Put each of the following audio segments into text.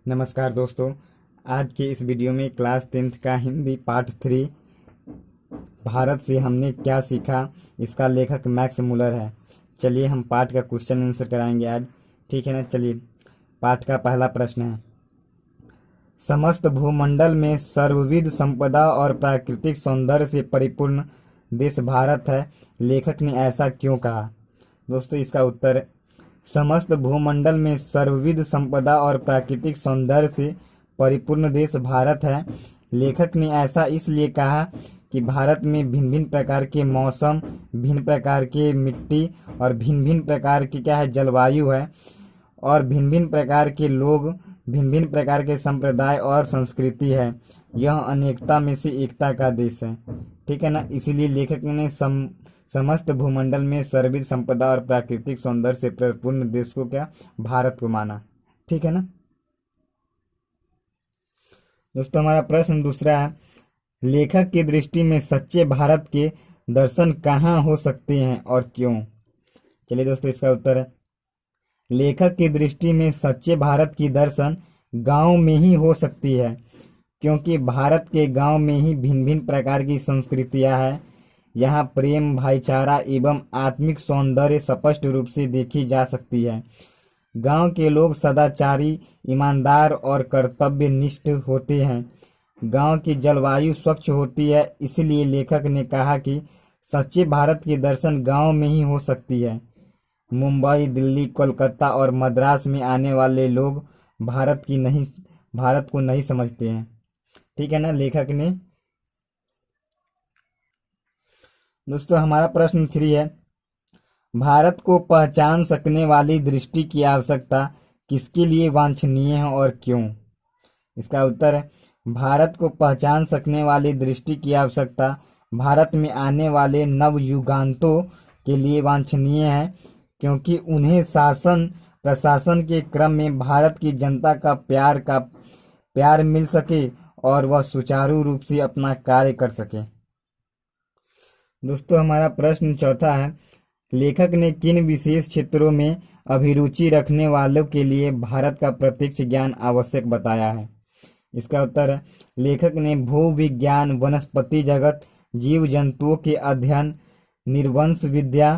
नमस्कार दोस्तों। आज के इस वीडियो में क्लास 10th का हिंदी पार्ट 3 भारत से हमने क्या सीखा, इसका लेखक मैक्स मुलर है। चलिए हम पाठ का क्वेश्चन आंसर कराएंगे आज, ठीक है ना। चलिए पाठ का पहला प्रश्न है, समस्त भूमंडल में सर्वविध संपदा और प्राकृतिक सौंदर्य से परिपूर्ण देश भारत है, लेखक ने ऐसा क्यों कहा। दोस्तों इसका उत्तर है, समस्त भूमंडल में सर्वविध संपदा और प्राकृतिक सौंदर्य से परिपूर्ण देश भारत है। लेखक ने ऐसा इसलिए कहा कि भारत में भिन्न भिन्न प्रकार के मौसम, भिन्न प्रकार के मिट्टी और भिन्न भिन्न प्रकार की जलवायु है, और भिन्न भिन्न प्रकार के लोग, भिन्न भिन्न प्रकार के संप्रदाय और संस्कृति है। यह अनेकता में से एकता का देश है, ठीक है ना। इसीलिए लेखक ने समस्त भूमंडल में सर्वविध संपदा और प्राकृतिक सौंदर्य से परिपूर्ण देश को भारत को माना, ठीक है ना। दोस्तों हमारा प्रश्न दूसरा है, लेखक की दृष्टि में सच्चे भारत के दर्शन कहाँ हो सकते हैं और क्यों। चलिए दोस्तों इसका उत्तर है, लेखक की दृष्टि में सच्चे भारत की दर्शन गांव में ही हो सकती है, क्योंकि भारत के गांव में ही भिन्न भिन्न प्रकार की संस्कृतियां हैं। यहाँ प्रेम, भाईचारा एवं आत्मिक सौंदर्य स्पष्ट रूप से देखी जा सकती है। गांव के लोग सदाचारी, ईमानदार और कर्तव्यनिष्ठ होते हैं। गांव की जलवायु स्वच्छ होती है, इसलिए लेखक ने कहा कि सच्चे भारत के दर्शन गांव में ही हो सकती है। मुंबई, दिल्ली, कोलकाता और मद्रास में आने वाले लोग भारत को नहीं समझते हैं, ठीक है ना। लेखक ने दोस्तों हमारा प्रश्न 3 है, भारत को पहचान सकने वाली दृष्टि की आवश्यकता किसके लिए वांछनीय है और क्यों। इसका उत्तर है, भारत को पहचान सकने वाली दृष्टि की आवश्यकता भारत में आने वाले नवयुगांतों के लिए वांछनीय है, क्योंकि उन्हें शासन प्रशासन के क्रम में भारत की जनता का प्यार मिल सके और वह सुचारू रूप से अपना कार्य कर सके। दोस्तों हमारा प्रश्न चौथा है, लेखक ने किन विशेष क्षेत्रों में अभिरुचि रखने वालों के लिए भारत का प्रत्यक्ष ज्ञान आवश्यक बताया है। इसका उत्तर है, लेखक ने भूविज्ञान, वनस्पति जगत, जीव जंतुओं के अध्ययन, निर्वंश विद्या,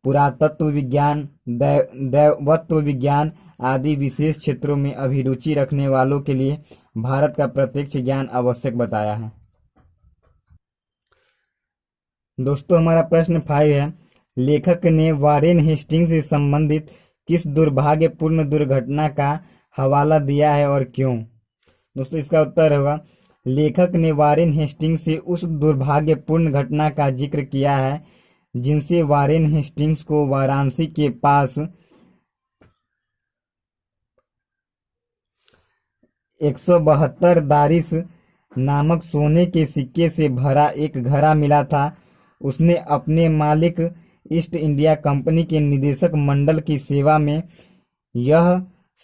पुरातत्व विज्ञान, दैवत्व विज्ञान आदि विशेष क्षेत्रों में अभिरुचि रखने वालों के लिए भारत का प्रत्यक्ष ज्ञान आवश्यक बताया है। दोस्तों हमारा प्रश्न 5 है, लेखक ने वारेन हेस्टिंग्स से संबंधित किस दुर्भाग्यपूर्ण दुर्घटना का हवाला दिया है और क्यों। दोस्तों इसका उत्तर होगा, लेखक ने वारेन हेस्टिंग्स से उस दुर्भाग्यपूर्ण घटना का जिक्र किया है जिनसे वारेन हेस्टिंग्स को वाराणसी के पास 172 दारिस नामक सोने के सिक्के से भरा एक घड़ा मिला था। उसने अपने मालिक ईस्ट इंडिया कंपनी के निदेशक मंडल की सेवा में यह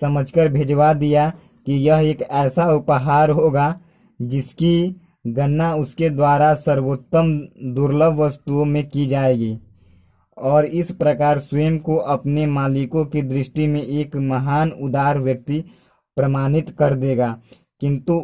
समझकर भिजवा दिया कि यह एक ऐसा उपहार होगा जिसकी गणना उसके द्वारा सर्वोत्तम दुर्लभ वस्तुओं में की जाएगी, और इस प्रकार स्वयं को अपने मालिकों की दृष्टि में एक महान उदार व्यक्ति प्रमाणित कर देगा। किंतु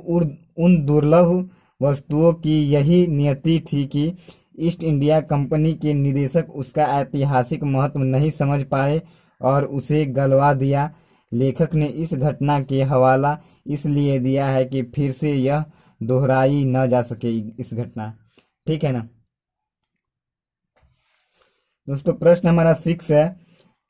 उन दुर्लभ वस्तुओं की यही नियति थी कि ईस्ट इंडिया कंपनी के निदेशक उसका ऐतिहासिक महत्व नहीं समझ पाए और उसे गलवा दिया। लेखक ने इस घटना के हवाला इसलिए दिया है कि फिर से यह दोहराई न जा सके इस घटना, ठीक है ना। दोस्तों प्रश्न हमारा 6 है,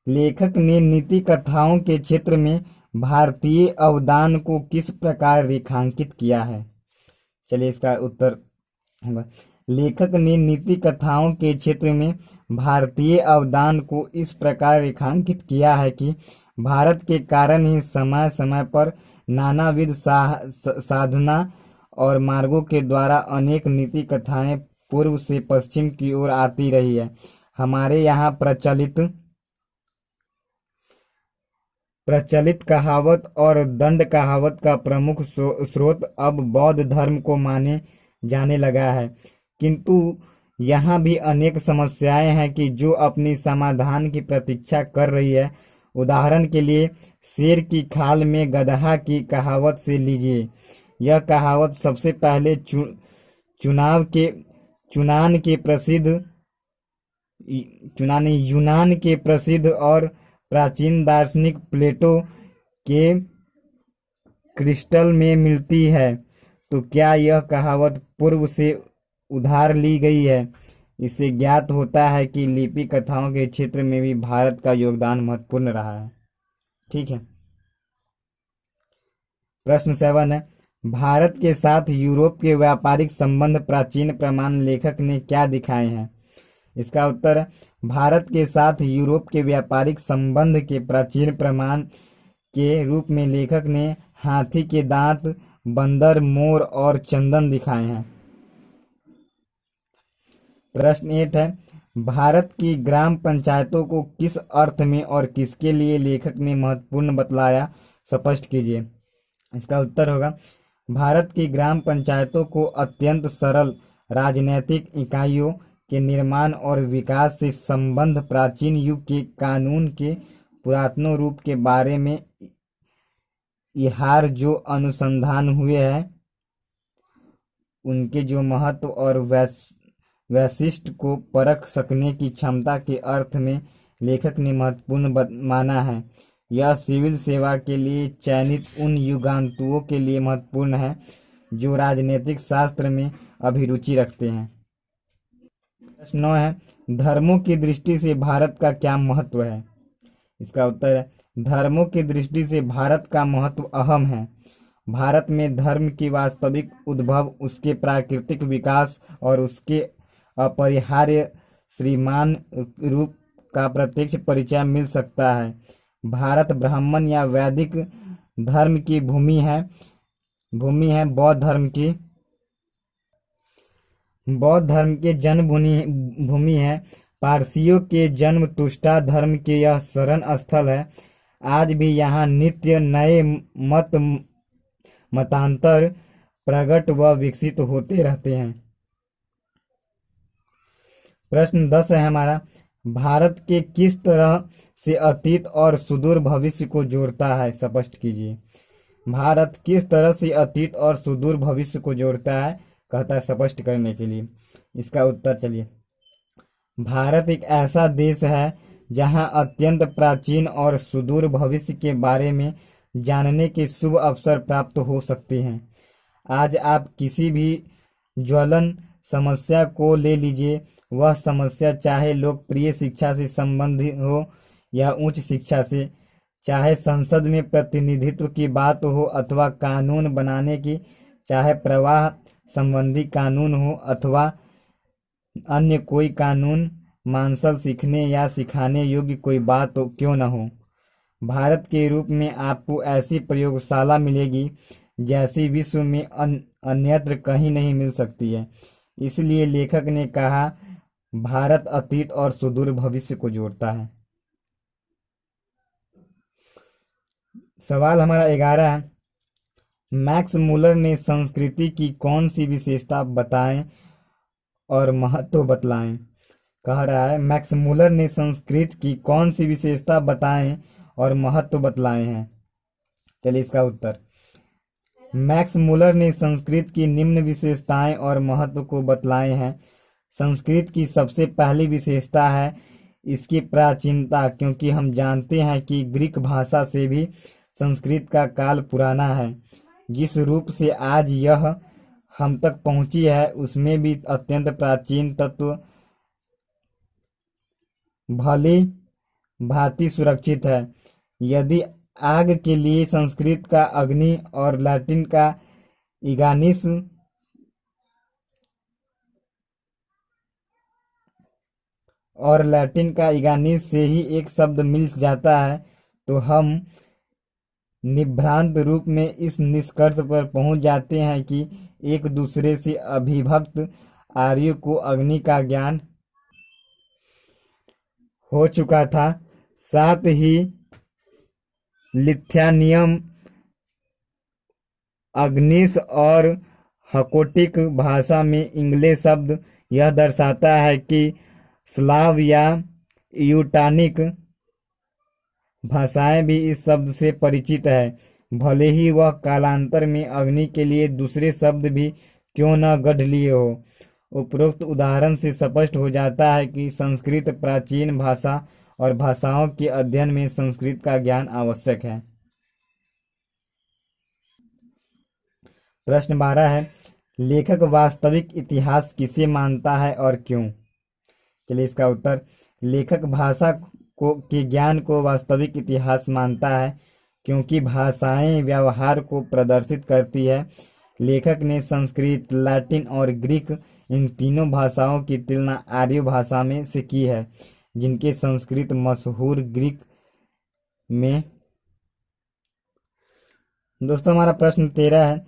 लेखक ने नीति कथाओं के क्षेत्र में भारतीय अवदान को किस प्रकार रेखांकित किया है। चलिए इसका उत्तर होगा, लेखक ने नीति कथाओं के क्षेत्र में भारतीय अवदान को इस प्रकार रेखांकित किया है कि भारत के कारण ही समय समय पर नानाविध साधना और मार्गों के द्वारा अनेक नीति कथाएं पूर्व से पश्चिम की ओर आती रही है। हमारे यहाँ प्रचलित कहावत और दंड कहावत का प्रमुख स्रोत अब बौद्ध धर्म को माने जाने लगा है, किंतु यहाँ भी अनेक समस्याएं हैं कि जो अपनी समाधान की प्रतीक्षा कर रही है। उदाहरण के लिए शेर की खाल में गदहा की कहावत से लीजिए। यह कहावत सबसे पहले चुनान के प्रसिद्ध यूनान के प्रसिद्ध और प्राचीन दार्शनिक प्लेटो के क्रिस्टल में मिलती है। तो क्या यह कहावत पूर्व से उधार ली गई है? इससे ज्ञात होता है कि लिपि कथाओं के क्षेत्र में भी भारत का योगदान महत्वपूर्ण रहा है। ठीक है। प्रश्न 7 है, भारत के साथ यूरोप के व्यापारिक संबंध प्राचीन प्रमाण लेखक ने क्या दिखाए हैं? इसका उत्तर है, भारत के साथ यूरोप के व्यापारिक संबंध के प्राचीन प्रमाण के रूप में लेखक ने हाथी के दांत, बंदर, मोर और चंदन दिखाए हैं। प्रश्न 8 है, भारत की ग्राम पंचायतों को किस अर्थ में और किसके लिए लेखक ने महत्वपूर्ण बतलाया? स्पष्ट कीजिए। इसका उत्तर होगा, भारत की ग्राम पंचायतों को अत्यंत सरल राजनैतिक इकाइयों के निर्माण और विकास से संबंध प्राचीन युग के कानून के पुरातन रूप के बारे में इहार जो अनुसंधान हुए हैं उनके जो महत्व और वैशिष्ट को परख सकने की क्षमता के अर्थ में लेखक ने महत्वपूर्ण माना है। यह सिविल सेवा के लिए चयनित उन युगांतुओं के लिए महत्वपूर्ण है जो राजनीतिक शास्त्र में अभिरुचि रखते हैं। प्रश्न 9 है, धर्मों की दृष्टि से भारत का क्या महत्व है? इसका उत्तर है, धर्मों की दृष्टि से भारत का महत्व अहम है। भारत में धर्म की वास्तविक उद्भव, उसके प्राकृतिक विकास और उसके अपरिहार्य श्रीमान रूप का प्रत्यक्ष परिचय मिल सकता है। भारत ब्राह्मण या वैदिक धर्म की भूमि है। बौद्ध धर्म के जन्म भूमि है। पारसियों के जन्म तुष्टा धर्म के यह शरण स्थल है। आज भी यहाँ नित्य नए मतांतर प्रकट व विकसित होते रहते हैं। प्रश्न 10 है हमारा, भारत के किस तरह से अतीत और सुदूर भविष्य को जोड़ता है? स्पष्ट कीजिए। भारत किस तरह से अतीत और सुदूर भविष्य को जोड़ता है? कहता है स्पष्ट करने के लिए। इसका उत्तर चलिए, भारत एक ऐसा देश है जहां अत्यंत प्राचीन और सुदूर भविष्य के बारे में जानने के शुभ अवसर प्राप्त हो सकते हैं। आज आप किसी भी ज्वलन समस्या को ले लीजिए, वह समस्या चाहे लोकप्रिय शिक्षा से संबंधित हो या उच्च शिक्षा से, चाहे संसद में प्रतिनिधित्व की बात हो अथवा कानून बनाने की, चाहे प्रवाह संबंधी कानून हो अथवा अन्य कोई कानून, मानसल सीखने या सिखाने योग्य कोई बात हो क्यों न हो, भारत के रूप में आपको ऐसी प्रयोगशाला मिलेगी जैसी विश्व में अन्यत्र कहीं नहीं मिल सकती है। इसलिए लेखक ने कहा, भारत अतीत और सुदूर भविष्य को जोड़ता है। सवाल हमारा 11 है, मैक्स मुलर ने संस्कृति की कौन सी विशेषता बताएं और महत्व बतलाएं? कह रहा है, मैक्स मुलर ने संस्कृत की कौन सी विशेषता बताएं और महत्व बतलाए हैं? चलिए इसका उत्तर, मैक्स मुलर ने संस्कृत की निम्न विशेषताएं और महत्व को बतलाए हैं। संस्कृत की सबसे पहली विशेषता है इसकी प्राचीनता, क्योंकि हम जानते हैं कि ग्रीक भाषा से भी संस्कृत का काल पुराना है। जिस रूप से आज यह हम तक पहुंची है उसमें भी अत्यंत प्राचीन तत्व भली भांति सुरक्षित है। यदि आग के लिए संस्कृत का अग्नि और लैटिन का इगानिस से ही एक शब्द मिल जाता है तो हम निभ्रांत रूप में इस निष्कर्ष पर पहुंच जाते हैं कि एक दूसरे से अभिभक्त आर्यों को अग्नि का ज्ञान हो चुका था। साथ ही लिथुआनियन, अग्निस और हकोटिक भाषा में इंग्लिश शब्द यह दर्शाता है कि स्लाव या यूटानिक भाषाएं भी इस शब्द से परिचित है, भले ही वह कालांतर में अग्नि के लिए दूसरे शब्द भी क्यों न गढ़ लिए हो। उपरोक्त उदाहरण से स्पष्ट हो जाता है कि संस्कृत प्राचीन भाषा और भाषाओं के अध्ययन में संस्कृत का ज्ञान आवश्यक है। प्रश्न 12 है, लेखक वास्तविक इतिहास किसे मानता है और क्यों? चलिए इसका उत्तर, लेखक भाषा के ज्ञान को वास्तविक इतिहास मानता है क्योंकि भाषाएं व्यवहार को प्रदर्शित करती है। लेखक ने संस्कृत, लैटिन और ग्रीक इन तीनों भाषाओं की तुलना आर्य भाषा में से की है, जिनके संस्कृत मशहूर ग्रीक में। दोस्तों हमारा प्रश्न 13 है,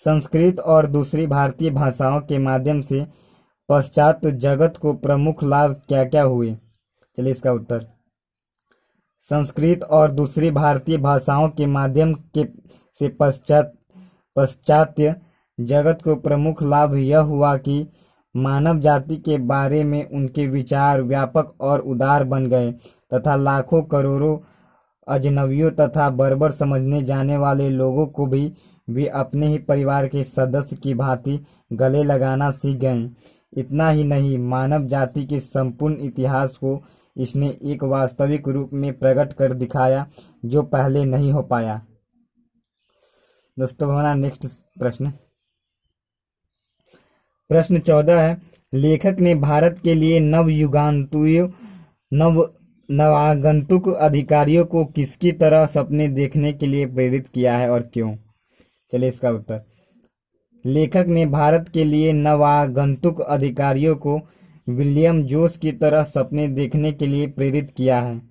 संस्कृत और दूसरी भारतीय भाषाओं के माध्यम से पाश्चात्य जगत को प्रमुख लाभ क्या क्या हुए? चलिए इसका उत्तर, संस्कृत और दूसरी भारतीय भाषाओं के माध्यम से पाश्चात्य जगत को प्रमुख लाभ यह हुआ कि मानव जाति के बारे में उनके विचार व्यापक और उदार बन गए तथा लाखों करोड़ों अजनबियों तथा बर्बर समझने जाने वाले लोगों को भी वे अपने ही परिवार के सदस्य की भांति गले लगाना सीख गए। इतना ही नहीं, मानव जाति के संपूर्ण इतिहास को इसने एक वास्तविक रूप में प्रकट कर दिखाया जो पहले नहीं हो पाया। दोस्तों हमारा नेक्स्ट प्रश्न 14 है, लेखक ने भारत के लिए नवागंतुक अधिकारियों को किसकी तरह सपने देखने के लिए प्रेरित किया है और क्यों? चलिए इसका उत्तर, लेखक ने भारत के लिए नवागंतुक अधिकारियों को विलियम जोस की तरह सपने देखने के लिए प्रेरित किया है,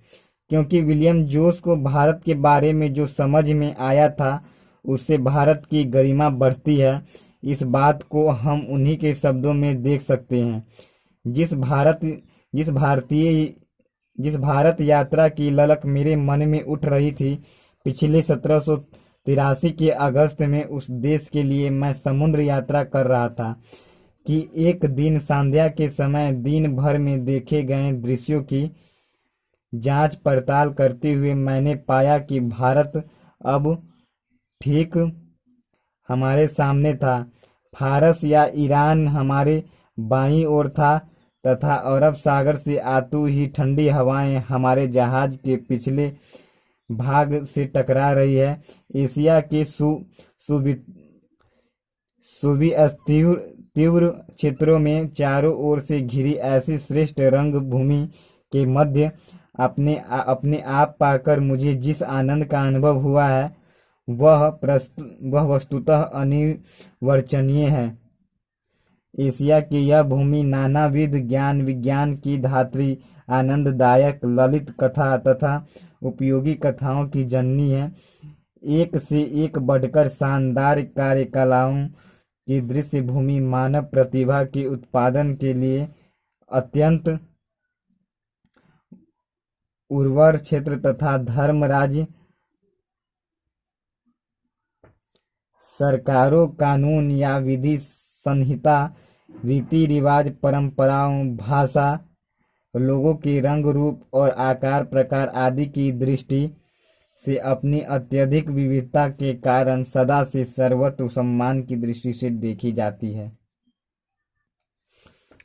क्योंकि विलियम जोस को भारत के बारे में जो समझ में आया था उससे भारत की गरिमा बढ़ती है। इस बात को हम उन्हीं के शब्दों में देख सकते हैं। जिस भारत यात्रा की ललक मेरे मन में उठ रही थी पिछले 1783 के अगस्त में, उस देश के लिए मैं समुद्र यात्रा कर रहा था कि एक दिन संध्या के समय दिन भर में देखे गए दृश्यों की जांच पड़ताल करते हुए मैंने पाया कि भारत अब ठीक हमारे सामने था। फारस या ईरान हमारे बाईं ओर था तथा अरब सागर से आती ही ठंडी हवाएं हमारे जहाज के पिछले भाग से टकरा रही है। एशिया के तीव्र क्षेत्रों में चारों ओर से घिरी ऐसी श्रेष्ठ रंग भूमि के मध्य अपने आप पाकर मुझे जिस आनंद का अनुभव हुआ है वह वस्तुतः अनिर्वचनीय है। एशिया की यह भूमि नानाविध ज्ञान विज्ञान की धात्री, आनंददायक ललित कथा तथा उपयोगी कथाओं की जननी है। एक से एक बढ़कर शानदार कार्यकलाओं की दृश्य भूमि मानव प्रतिभा के उत्पादन के लिए अत्यंत उर्वर क्षेत्र तथा धर्मराज, सरकारों, कानून या विधि संहिता, रीति रिवाज, परंपराओं, भाषा, लोगों के रंग रूप और आकार प्रकार आदि की दृष्टि से अपनी अत्यधिक विविधता के कारण सदा से सर्वत्र सम्मान की दृष्टि से देखी जाती है।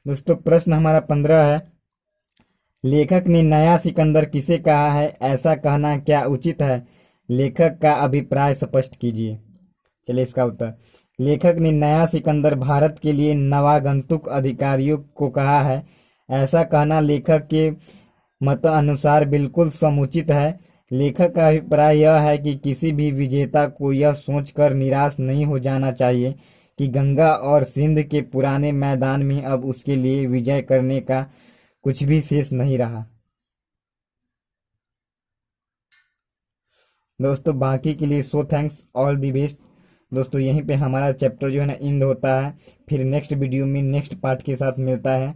दोस्तों प्रश्न हमारा 15 है, लेखक ने नया सिकंदर किसे कहा है? ऐसा कहना क्या उचित है? लेखक का अभिप्राय स्पष्ट कीजिए। चलिए इसका उत्तर, लेखक ने नया सिकंदर भारत के लिए नवागंतुक अधिकारियों को कहा है। ऐसा कहना लेखक के मत अनुसार बिल्कुल समुचित है। लेखक का अभिप्राय यह है कि किसी भी विजेता को यह सोचकर निराश नहीं हो जाना चाहिए कि गंगा और सिंध के पुराने मैदान में अब उसके लिए विजय करने का कुछ भी शेष नहीं रहा। दोस्तों बाकी के लिए so thanks, all the best. दोस्तों यहीं पे हमारा चैप्टर जो है ना एंड होता है। फिर नेक्स्ट वीडियो में नेक्स्ट पार्ट के साथ मिलता है।